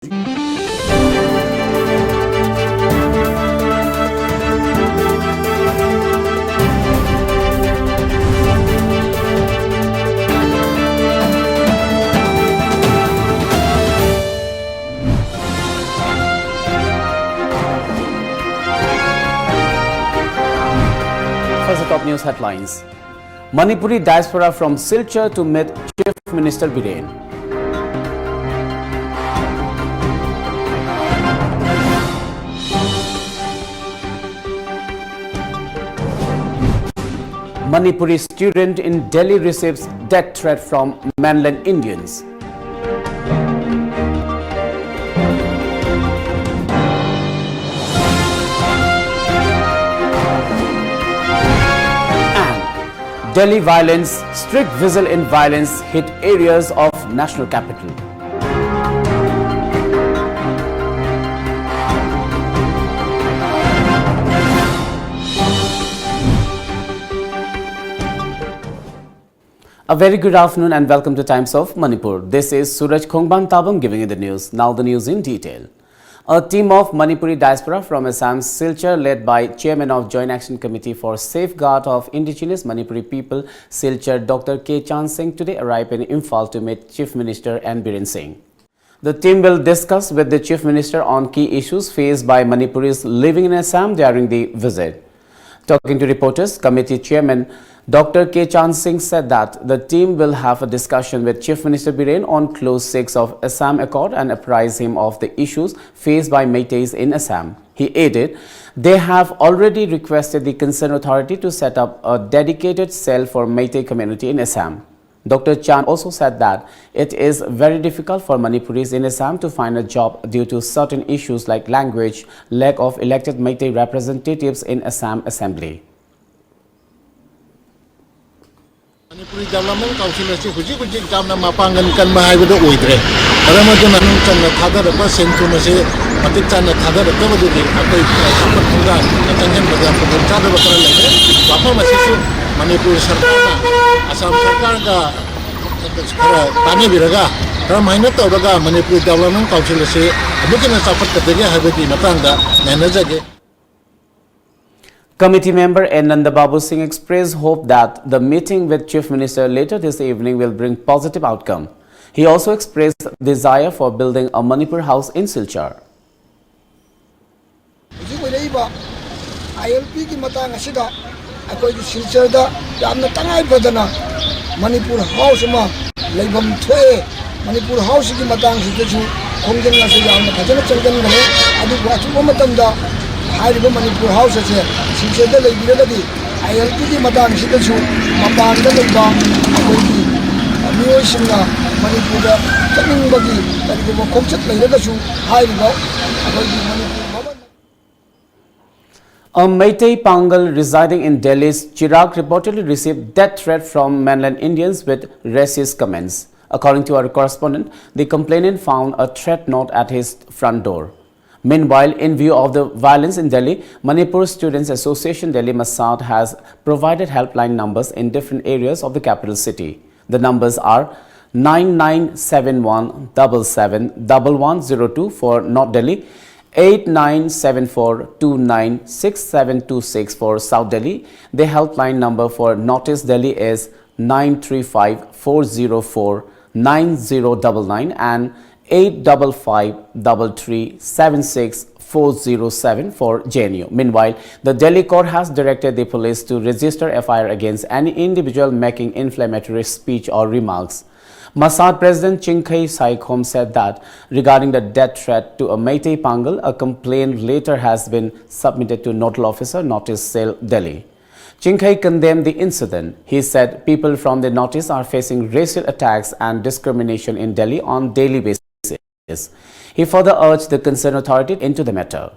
First, the top news headlines. Manipuri diaspora from Silchar to meet Chief Minister Biren. Manipuri student in Delhi receives death threat from mainland Indians. Delhi violence, strict whistle in violence hit areas of national capital. A very good afternoon and welcome to Times of Manipur. This is SURAJ Khongban giving you the news. Now the news in detail. A team of Manipuri diaspora from Assam's Silchar, led by Chairman of Joint Action Committee for Safeguard of Indigenous Manipuri People, Silchar, Dr. K. Chand Singh, today arrived in Imphal to meet Chief Minister and Biren Singh. The team will discuss with the Chief Minister on key issues faced by Manipuris living in Assam during the visit. Talking to reporters, Committee Chairman Dr. K. Chand Singh said that the team will have a discussion with Chief Minister Biren on Clause 6 of Assam Accord and apprise him of the issues faced by Meiteis in Assam. He added, they have already requested the concerned authority to set up a dedicated cell for Meitei community in Assam. Dr. Chand also said that it is very difficult for Manipuris in Assam to find a job due to certain issues like language, lack of elected Meitei representatives in Assam Assembly. Manipuri Development Council is Huji Gamma Mapangan Kanmai with the Udre. Ramadan and Tata, the person to say, Matitan and Tata, the Tabadi, Akai, the Tangan, the Tata, Papa Masisu, Manipur Sarkana, Assam Sarkana, Tani Viraga, Ramainato Raga, Manipuri Development Council is looking at Sapat Katega, Habiti, Matanga, Nanazage. Committee member N. Nandababu Singh expressed hope that the meeting with Chief Minister later this evening will bring positive outcome. He also expressed desire for building a Manipur house in Silchar. ILP ki matang asida akoi ki Silchar da yamna tangai badana Manipur house ma leibam thoe Manipur house ki matang sida chu khongjen na se yamna khajana chalgan gane adu wachu matam da Haribo Manipur house is Silchar da leibiragadi ILP ki matang sida chu mapan da leiba akoi ki mioi simna Manipur da chaning bagi taribo khongchat leiraga chu haribo akoi ki Manipur A Meitei Pangal residing in Delhi's Chirag reportedly received death threat from mainland Indians with racist comments. According to our correspondent, the complainant found a threat note at his front door. Meanwhile, in view of the violence in Delhi, Manipur Students Association Delhi Mos Health has provided helpline numbers in different areas of the capital city. The numbers are 9971 771102 for North Delhi, 8974296726 for South Delhi. The helpline number for Northeast Delhi is 935-404-9099 and 855-3376407 for JNU. Meanwhile, the Delhi court has directed the police to register FIR against any individual making inflammatory speech or remarks. Masad President Chinkhai Saikhom said that regarding the death threat to a Meitei Pangal, a complaint later has been submitted to Nodal Officer, Northeast Cell, Delhi. Chinkhai condemned the incident. He said people from the Northeast are facing racial attacks and discrimination in Delhi on daily basis. He further urged the concerned authority into the matter.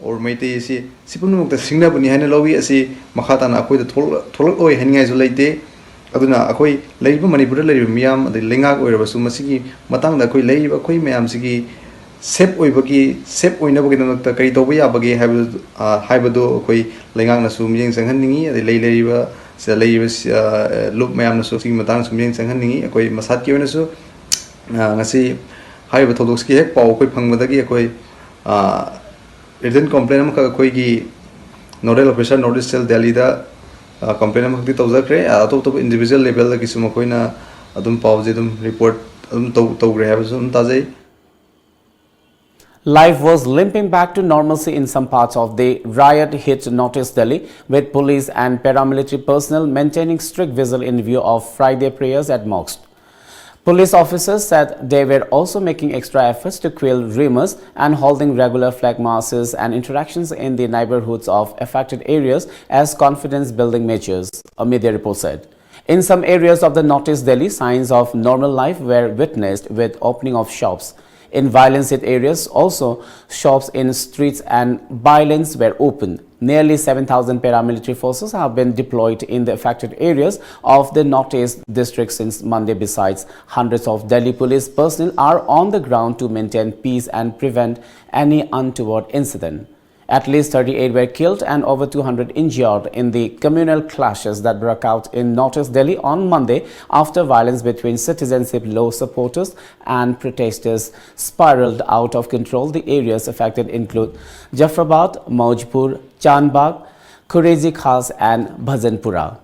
Or Meitei si sipunu the singna buni hana lowi asi makhatana akoi the tholak oi hania isolate aduna akoi leiba Manipur leiba miyam the lengak oirabasu masigi matang da akoi leiba akoi mayam sigi sep oibagi sep oinabagi namta kari toba yabagi haibadu akoi lengang na su miyeng sanghanningi ade leiba se leiba loop mayam na su sigi matang su miyeng sanghanningi akoi masat ki oina su ngasi haiba thodoks ki hek paw koi phangmadagi koi written complaint am ka koi gi nodal officer North Cell Delhi da complaint am khti tawjakre atop individual level da kisuma koina adum pawje dum report adum tawgre ha basum tajai. Life was limping back to normalcy in some parts of the riot-hit North Delhi, with police and paramilitary personnel maintaining strict vigil in view of Friday prayers at mosques. Police officers said they were also making extra efforts to quell rumors and holding regular flag marches and interactions in the neighborhoods of affected areas as confidence-building measures, a media report said. In some areas of the North Delhi, signs of normal life were witnessed with opening of shops. In violence-hit areas, also shops in streets and by-lanes were open. Nearly 7,000 paramilitary forces have been deployed in the affected areas of the Northeast district since Monday. Besides, hundreds of Delhi police personnel are on the ground to maintain peace and prevent any untoward incident. At least 38 were killed and over 200 injured in the communal clashes that broke out in North Delhi on Monday after violence between citizenship law supporters and protesters spiraled out of control. The areas affected include Jafrabad, Maujpur, Chandbagh, Kurezi Khas and Bhajanpura.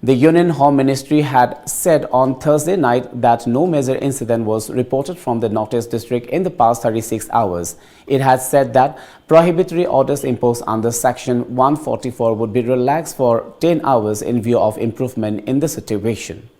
The Union Home Ministry had said on Thursday night that no major incident was reported from the Northeast district in the past 36 hours. It has said that prohibitory orders imposed under Section 144 would be relaxed for 10 hours in view of improvement in the situation.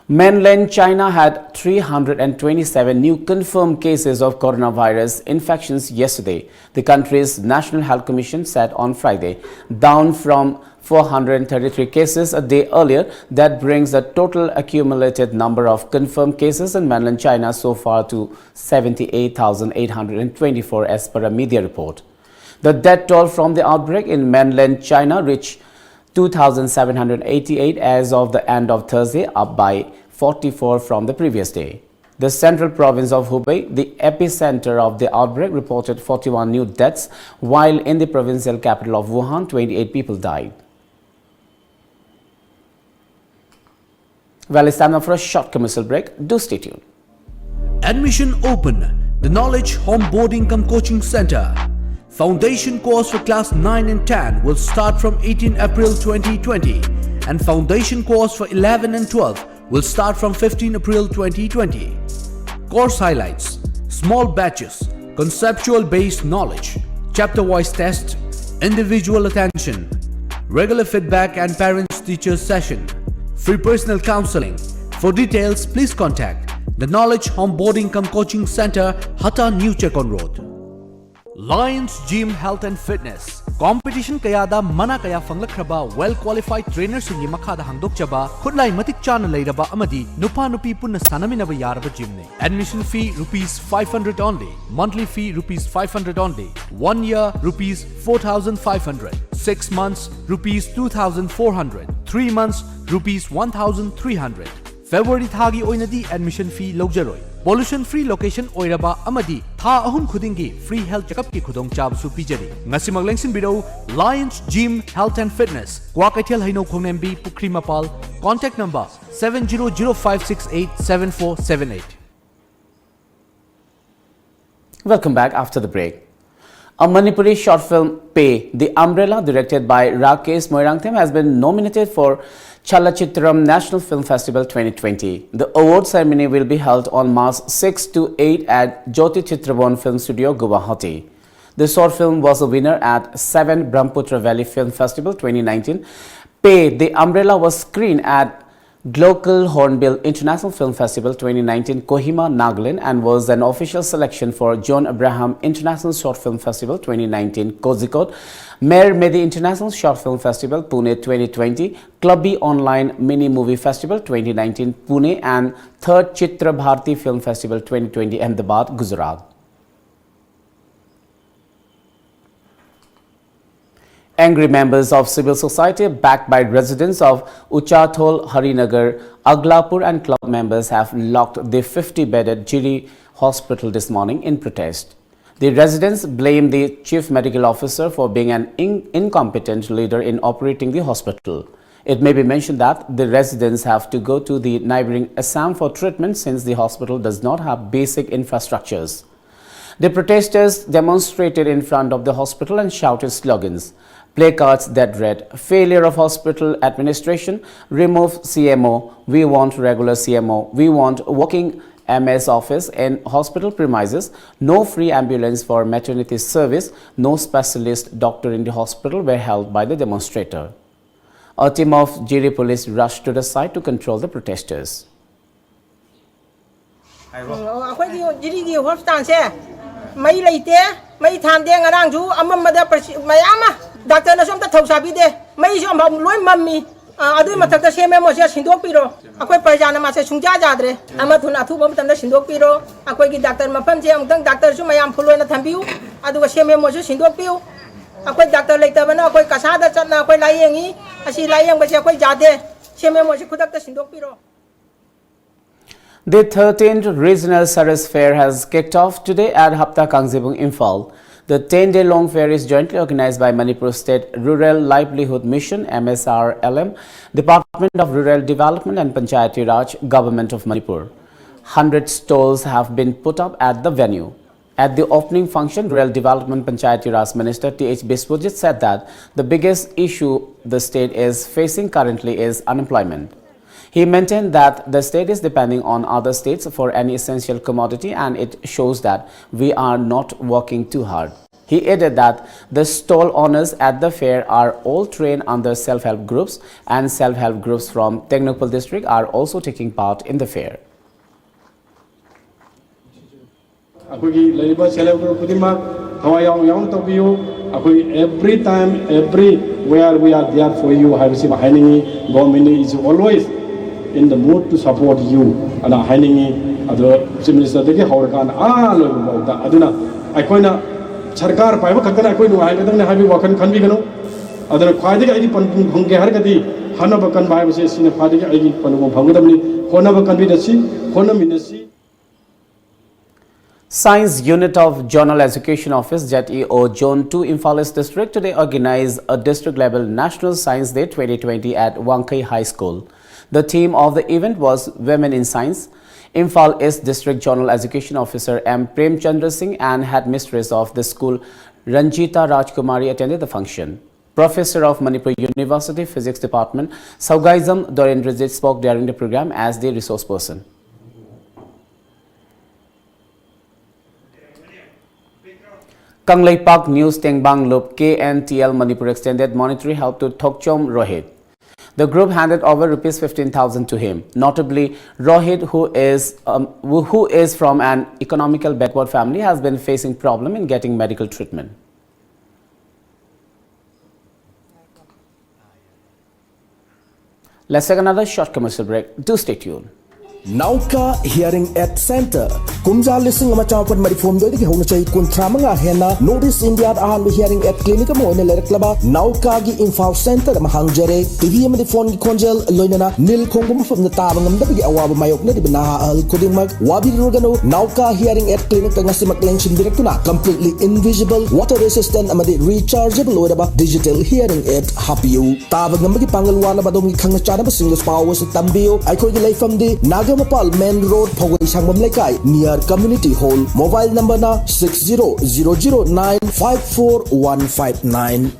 Mainland China had 327 new confirmed cases of coronavirus infections yesterday, the country's National Health Commission said on Friday, down from 433 cases a day earlier. That brings the total accumulated number of confirmed cases in mainland China so far to 78,824 as per a media report. The death toll from the outbreak in mainland China reached 2,788 as of the end of Thursday, up by 44 from the previous day. The central province of Hubei, the epicenter of the outbreak, reported 41 new deaths, while in the provincial capital of Wuhan, 28 people died. Well, it's time now for a short commercial break. Do stay tuned. Admission open. The Knowledge Home Boarding Cum Coaching Center. Foundation course for class 9 and 10 will start from 18 April 2020 and foundation course for 11 and 12 will start from 15 April 2020. Course highlights: small batches, conceptual based knowledge, chapter wise test, individual attention, regular feedback and parents teachers session, free personal counseling. For details, please contact the Knowledge Home Boarding Cum Coaching Center, Hatta New Chekon Road. Lions Gym Health and Fitness. Competition kayada mana kaya fanglakhraba well qualified trainers singi makhada hangdokchaba khutlai matik chana leiraba amadi nupa nupi punna sanaminaba yaraba gym ne. Admission fee rupees 500 only. Monthly fee rupees 500 only. 1 year rupees 4,500. 6 months rupees 2,400. 3 months rupees 1,300. February thagi oinadi admission fee logjaroi. Pollution free location oiraba amadi tha ahum khudingi free health checkup ki khudong chabu pijari. Ngasimag lengsin biro Lions Gym Health and Fitness. Kwakaithel Haino Khongnembi Pukri Mapal. Contact number 7005687478. Welcome back after the break. A Manipuri short film, Pay, The Umbrella, directed by Rakesh Moirangthem, has been nominated for Chalachitram National Film Festival 2020. The award ceremony will be held on March 6 to 8 at Jyoti Chitrabon Film Studio, Guwahati. The short film was a winner at 7 Brahmaputra Valley Film Festival 2019. Pay, The Umbrella was screened at Global Hornbill International Film Festival 2019, Kohima, Nagaland, and was an official selection for John Abraham International Short Film Festival 2019, Kozhikode, Mayor Medi International Short Film Festival, Pune 2020, Clubby Online Mini Movie Festival 2019, Pune, and 3rd Chitra Bharti Film Festival 2020, Ahmedabad, Gujarat. Angry members of civil society, backed by residents of Uchathol, Harinagar, Aglapur and club members have locked the 50-bedded Jiri hospital this morning in protest. The residents blame the chief medical officer for being an incompetent leader in operating the hospital. It may be mentioned that the residents have to go to the neighboring Assam for treatment since the hospital does not have basic infrastructures. The protesters demonstrated in front of the hospital and shouted slogans. Placards that read, "Failure of hospital administration, remove CMO, we want regular CMO, we want working MS office in hospital premises, no free ambulance for maternity service, no specialist doctor in the hospital" were held by the demonstrator. A team of Jiri police rushed to the site to control the protesters. Doctor na somta thausa bi de mai so am loi mammi adu ma thakta seme mo se sindok piro akoi parjana ma se sungja jadre ama thuna thu bam tam na sindok piro akoi gi doctor ma pham je amtang doctor su mayam phuloi na thambiu adu ga seme mo se sindok piu akoi doctor leita bana akoi kasa da chatna akoi laiyengi asi laiyeng ba se akoi jade seme mo se khudak ta sindok piro. The 13th Regional SURAJ Fair has kicked off today at Hapta Kangjibung, Imphal. The 10-day-long fair is jointly organized by Manipur State Rural Livelihood Mission (MSRLM), Department of Rural Development and Panchayati Raj, Government of Manipur. 100 stalls have been put up at the venue. At the opening function, Rural Development Panchayati Raj Minister T.H. Biswajit said that the biggest issue the state is facing currently is unemployment. He maintained that the state is depending on other states for any essential commodity and it shows that we are not working too hard. He added that the stall owners at the fair are all trained under self-help groups and self-help groups from Technopal district are also taking part in the fair. Every time, everywhere we are there for you. Government is always in the mood to support you. And other minister they get Huracan Aduna. I coina Charkar Piva Kakana Koinu, I don't have you walk and convigano. Other Quadi Punke Harkati, Hanabakan Bible says in a party, Panu Pangamni, Honabakan be the sea, Honam in the sea. Science Unit of Journal Education Office (JEO) Zone 2 Imphal East District today organized a district-level National Science Day 2020 at Wankai High School. The theme of the event was Women in Science. Imphal East District Journal Education Officer M. Premchandra Singh and Headmistress of the school Ranjita Rajkumari attended the function. Professor of Manipur University Physics Department Saugaizam Dorendrajit spoke during the program as the resource person. Kanglaipak News Tengbang Loop KNTL Manipur extended monetary help to Thokchom Rohit. The group handed over Rs 15,000 to him. Notably, Rohit, who is from an economical backward family, has been facing problem in getting medical treatment. Let's take another short commercial break. Do stay tuned. Nauka Hearing Aid Center. Kumja listing ama chawpan marifom do digi hona chai kuntramanga hena Notice India ahan hearing aid clinic mo ne lereklaba Nauka gi Imphal Center ma hangjare TV ma phone gi konjel loinana nil khongum fam na tabangam da gi awaba mayok ne dibna al koding mag wabi rogano Nauka Hearing Aid Clinic ngasi maklenshin directuna completely invisible water resistant amadi rechargeable oraba digital hearing aid hapiu tabangam gi pangalwana badong gi khangna chana ba single powers tambio ai khoi gi leifam di Nagamapal Main Road Phogoi Sangam Lekai near Community Hall. Mobile number na 6009541159.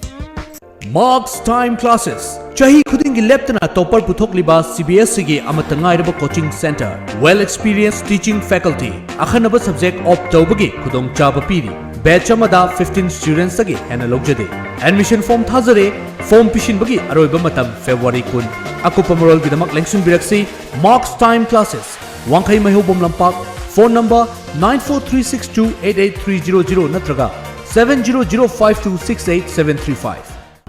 Marks Time Classes. Chahi khudingi leptana topar puthok liba CBSE gi amatangai raba coaching center. Well experienced teaching faculty. Akhanaba subject opt tawbagi khudong chaba piri. Batch amada 15 students agi hena logjade. Admission form thazare form pishin bagi aroiba matam February 10. Akupamarol gidamak lengsun biraksi Marks Time Classes. Wankai Mahobom Lampak. Phone number 9436288300 natraga 7005268735.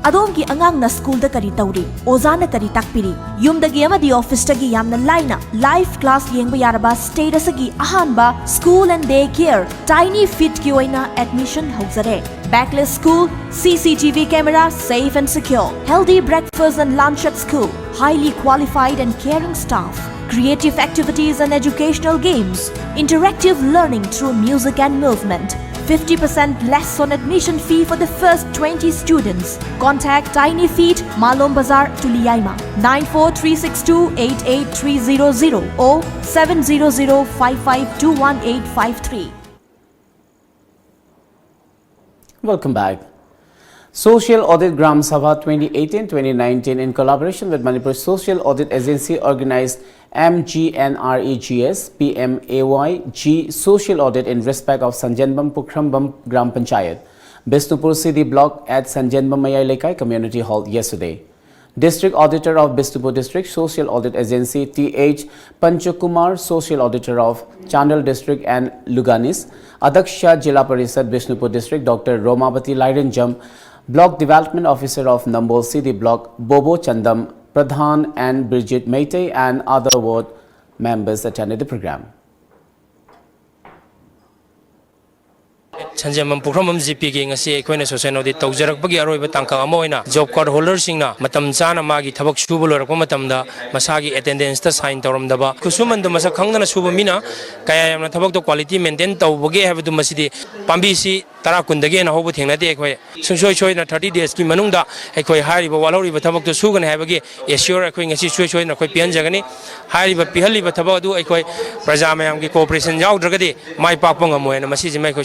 Adongi angang na school da kari tauri, ozana kari takpiri, yum da giyama di office tagi yam na laina, live class yengba yaraba status agi ahanba, school and daycare, tiny fit ki oina admission hauzare. Backless school, CCTV camera, safe and secure, healthy breakfast and lunch at school, highly qualified and caring staff, creative activities and educational games, interactive learning through music and movement, 50% less on admission fee for the first 20 students. Contact Tiny Feet, Malom Bazar, Tuliyaima, 94362-88300 or 700-5521853. Welcome back. Social Audit Gram Sabha 2018-2019 in collaboration with Manipur Social Audit Agency organized MGNREGS PMAYG Social Audit in respect of Sanjanbam Pukrambam Gram Panchayat, Bisnupur City Block at Sanjanbam Mayai Lekai Community Hall yesterday. District Auditor of Bisnupur District Social Audit Agency T.H. Panchakumar, Social Auditor of Chandal District and Luganis, Adaksha Jila Parisad Bisnupur District Dr. Romabati Lairanjam, Block Development Officer of Nambol City Block Bobo Chandam, Pradhan and Bridget Meite and other ward members attended the program. Sanjamam Pukramam GP king a sea equine social audit Tojarak Bagi Aroba Tanka Amoina, job card holders singna, Matam Zana Magi Tabak Shubul or Komatamda, Masagi attendance to sign Toram Daba, Kusuman to Masakanga Subamina, Kayam Tabak to quality maintain Toboge have to Masidi, Pambisi, Tarakundagain, Hoboting a day, Sunshoi in a 30 days, Kimanunda, Equi Hari, Walori, but Tabak to Sugan have again, assure a queen a situation in a Quipian Jagani, Hari, but Pihali, but Tabadu, Equi, Prazamam, Cooperation Yao Dragadi, my Papangamo and Masisi Mako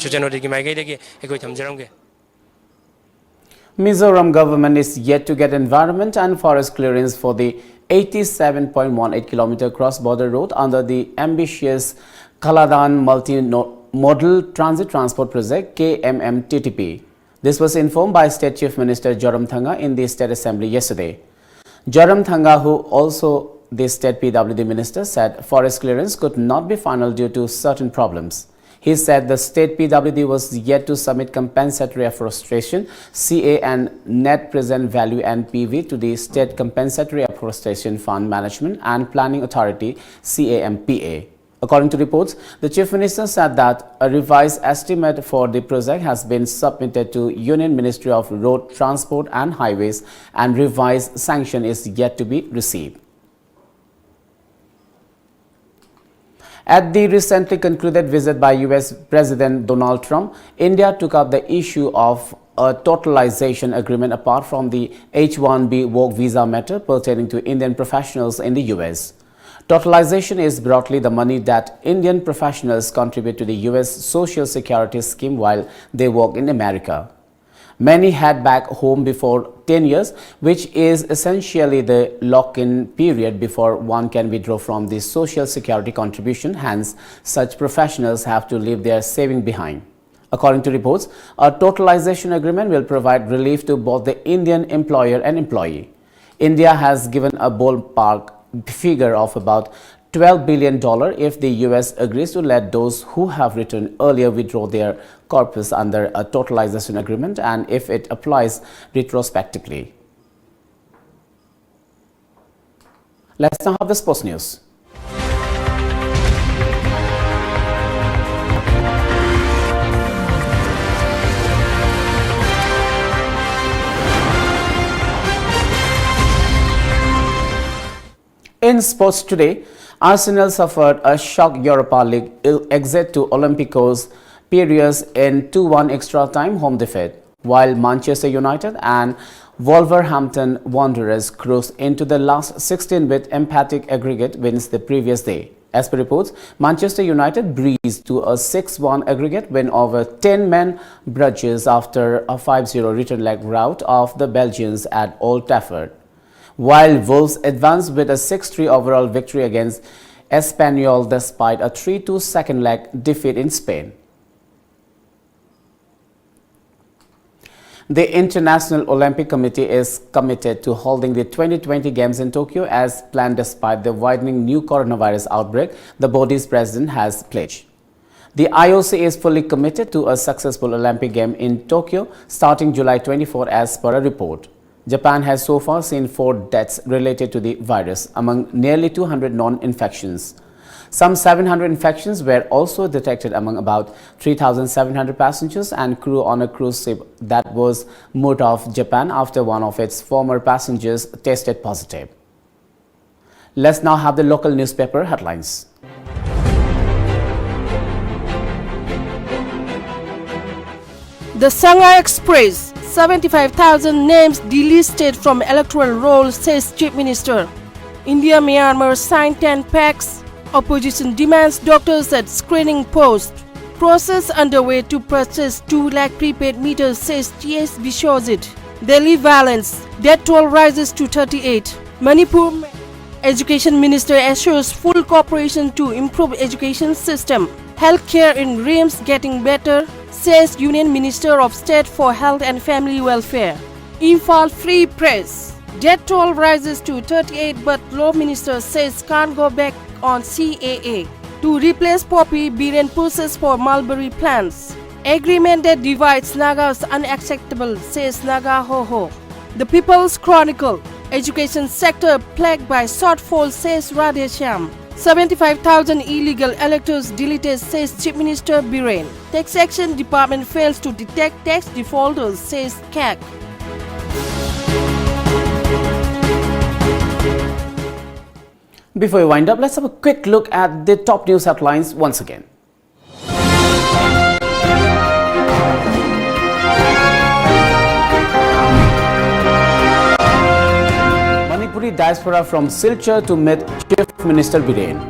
Mizoram government is yet to get environment and forest clearance for the 87.18 km cross-border road under the ambitious Kaladan Multi-Modal Transit Transport Project KMMTTP. This was informed by State Chief Minister Joram Thanga in the State Assembly yesterday. Joram Thanga, who also the State PWD Minister, said forest clearance could not be final due to certain problems. He said the state PWD was yet to submit compensatory afforestation CA and net present value NPV to the State Compensatory Afforestation Fund Management and Planning Authority CAMPA. According to reports, the Chief Minister said that a revised estimate for the project has been submitted to Union Ministry of Road Transport and Highways and revised sanction is yet to be received. At the recently concluded visit by US President Donald Trump, India took up the issue of a totalization agreement apart from the H-1B work visa matter pertaining to Indian professionals in the US. Totalization is broadly the money that Indian professionals contribute to the US Social Security scheme while they work in America. Many head back home before 10 years, which is essentially the lock-in period before one can withdraw from the Social Security contribution. Hence, such professionals have to leave their saving behind. According to reports, a totalization agreement will provide relief to both the Indian employer and employee. India has given a ballpark figure of about $12 billion if the US agrees to let those who have returned earlier withdraw their corpus under a totalization agreement and if it applies retrospectively. Let's now have the sports news. In sports today, Arsenal suffered a shock Europa League exit to Olympiacos Piraeus in 2-1 extra time home defeat, while Manchester United and Wolverhampton Wanderers cruised into the last 16 with emphatic aggregate wins the previous day. As per reports, Manchester United breezed to a 6-1 aggregate win over 10-man Bruges after a 5-0 return leg rout of the Belgians at Old Trafford, while Wolves advanced with a 6-3 overall victory against Espanyol despite a 3-2 second leg defeat in Spain. The International Olympic Committee is committed to holding the 2020 Games in Tokyo as planned despite the widening new coronavirus outbreak, the body's president has pledged. The IOC is fully committed to a successful Olympic game in Tokyo starting July 24 as per a report. Japan has so far seen 4 deaths related to the virus among nearly 200 non-infections. Some 700 infections were also detected among about 3,700 passengers and crew on a cruise ship that was moored off Japan after one of its former passengers tested positive. Let's now have the local newspaper headlines. The Sangha Express, 75,000 names delisted from electoral roll, says Chief Minister. India-Myanmar signed 10 pacts. Opposition demands doctors at screening post. Process underway to purchase 2 lakh prepaid meters, says T.S. Bishojit. Delhi violence, death toll rises to 38. Manipur Education Minister assures full cooperation to improve education system. Healthcare in RIMS getting better, says Union Minister of State for Health and Family Welfare. Imphal Free Press, death toll rises to 38 but Law Minister says can't go back on CAA. To replace poppy, Biren pushes for mulberry plants. Agreement that divides Nagas unacceptable, says Naga Ho. The People's Chronicle, education sector plagued by shortfall, says Radhesham. 75,000 illegal electors deleted, says Chief Minister Biren. Taxation Department fails to detect tax defaulters, says CAC. Before we wind up, let's have a quick look at the top news headlines once again. Manipuri diaspora from Silchar to meet Chief Minister Biren.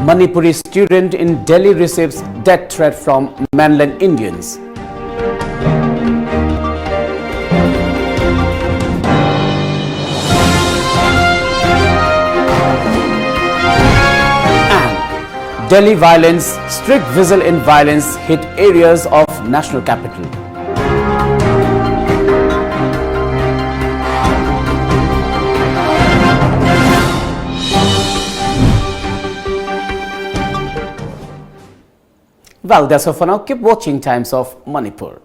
Manipuri student in Delhi receives death threat from mainland Indians. And Delhi violence, strict visual in violence hit areas of national capital. Well, that's all for now. Keep watching Times of Manipur.